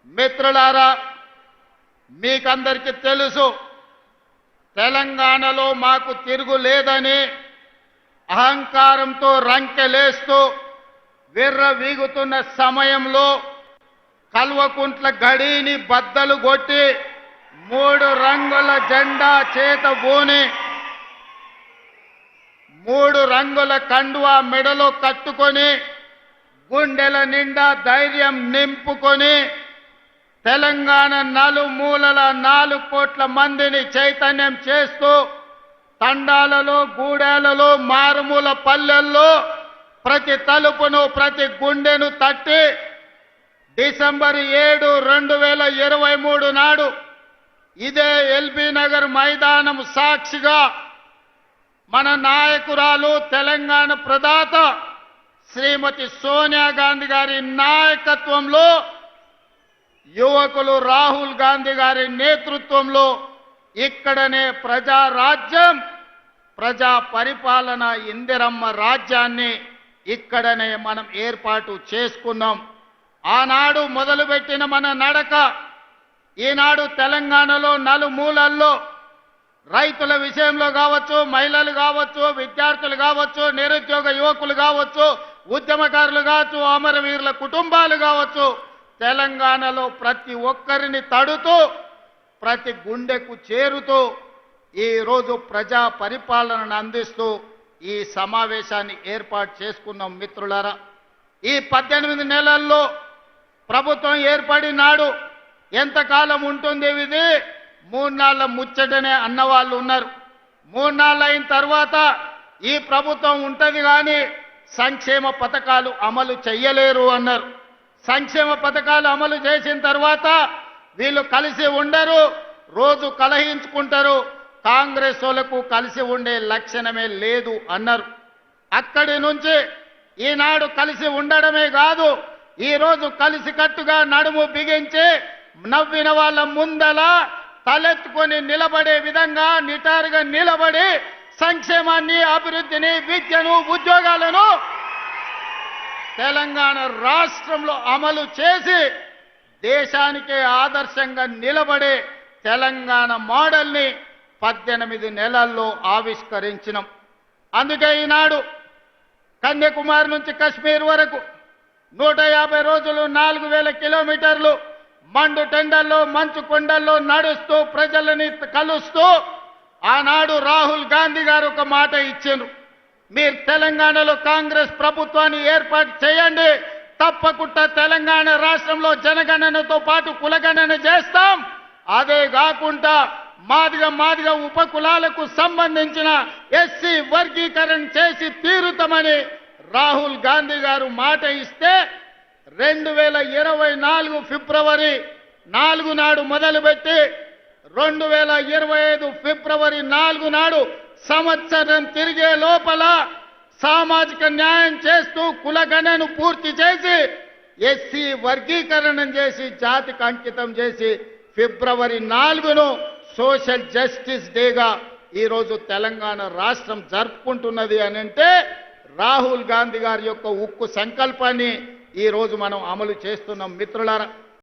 మిత్రులారా, మీకందరికీ తెలుసు తెలంగాణలో మాకు తిరుగులేదని అహంకారంతో రంకెలేస్తూ విర్రవీగుతున్న సమయంలో కల్వకుంట్ల గడిని బద్దలు కొట్టి 3 రంగుల జెండా చేతబూని 3 రంగుల కండువా మెడలో కట్టుకొని గుండెల నిండా ధైర్యం నింపుకొని తెలంగాణ నలుమూలల 4 కోట్ల మందిని చైతన్యం చేస్తూ తండాలలో గూడాలలో మారుమూల పల్లెల్లో ప్రతి తలుపును ప్రతి గుండెను తట్టి డిసెంబర్ 7, 2023 నాడు ఇదే ఎల్బీ నగర్ మైదానం సాక్షిగా మన నాయకురాలు తెలంగాణ ప్రదాత శ్రీమతి సోనియా గాంధీ గారి నాయకత్వంలో యువకులు రాహుల్ గాంధీ గారి నేతృత్వంలో ఇక్కడనే ప్రజారాజ్యం ప్రజా పరిపాలన ఇందిరమ్మ రాజ్యాన్ని ఇక్కడనే మనం ఏర్పాటు చేసుకున్నాం. ఆనాడు మొదలుపెట్టిన మన నడక ఈనాడు తెలంగాణలో నలుమూలల్లో రైతుల విషయంలో కావచ్చు, మహిళలు కావచ్చు, విద్యార్థులు కావచ్చు, నిరుద్యోగ యువకులు కావచ్చు, ఉద్యమకారులు కావచ్చు, అమరవీరుల కుటుంబాలు కావచ్చు, తెలంగాణలో ప్రతి ఒక్కరిని తడుతూ ప్రతి గుండెకు చేరుతూ ఈరోజు ప్రజా పరిపాలనను అందిస్తూ ఈ సమావేశాన్ని ఏర్పాటు చేసుకున్నాం. మిత్రులారా, ఈ 18 నెలల్లో ప్రభుత్వం ఏర్పడినాడు ఎంతకాలం ఉంటుంది ఇది 3 నాళ్ళ ముచ్చటనే అన్నవాళ్ళు ఉన్నారు. 3 నాళ్ళు అయిన తర్వాత ఈ ప్రభుత్వం ఉంటుంది కానీ సంక్షేమ పథకాలు అమలు చెయ్యలేరు అన్నారు. సంక్షేమ పథకాలు అమలు చేసిన తర్వాత వీళ్ళు కలిసి ఉండరు, రోజు కలహించుకుంటారు, కాంగ్రెస్ వాళ్ళకు కలిసి ఉండే లక్షణమే లేదు అన్నారు. అక్కడి నుంచి ఈనాడు కలిసి ఉండడమే కాదు, ఈరోజు కలిసికట్టుగా నడుము బిగించి నవ్విన వాళ్ళ ముందల తలెత్తుకొని నిలబడే విధంగా నిటారుగా నిలబడి సంక్షేమాన్ని, అభివృద్ధిని, విద్యను, ఉద్యోగాలను తెలంగాణ రాష్ట్రంలో అమలు చేసి దేశానికే ఆదర్శంగా నిలబడే తెలంగాణ మోడల్ని 18 నెలల్లో ఆవిష్కరించినాం. అందుకే ఈనాడు కన్యాకుమారి నుంచి కశ్మీర్ వరకు 150 రోజులు 4000 కిలోమీటర్లు మండు టెండల్లో మంచు కొండల్లో నడుస్తూ ప్రజలని కలుస్తూ ఆనాడు రాహుల్ గాంధీ గారు ఒక మాట ఇచ్చారు, మీరు తెలంగాణలో కాంగ్రెస్ ప్రభుత్వాన్ని ఏర్పాటు చేయండి, తప్పకుండా తెలంగాణ రాష్ట్రంలో జనగణనతో పాటు కులగణన చేస్తాం, అదే కాకుండా మాదిగ ఉపకులాలకు సంబంధించిన ఎస్సీ వర్గీకరణ చేసి తీరుతామని రాహుల్ గాంధీ గారు మాట ఇస్తే 2024 ఫిబ్రవరి 4 నాడు మొదలుపెట్టి 2025 ఫిబ్రవరి 4 నాడు సంవత్సరం తిరిగే లోపల సామాజిక న్యాయం చేస్తూ కులగణను పూర్తి చేసి ఎస్సీ వర్గీకరణ చేసి జాతికి అంకితం చేసి ఫిబ్రవరి 4ను సోషల్ జస్టిస్ డేగా ఈరోజు తెలంగాణ రాష్ట్రం జరుపుకుంటున్నది అని అంటే రాహుల్ గాంధీ గారి యొక్క ఉక్కు సంకల్పాన్ని ఈరోజు మనం అమలు చేస్తున్నాం. మిత్రులారా,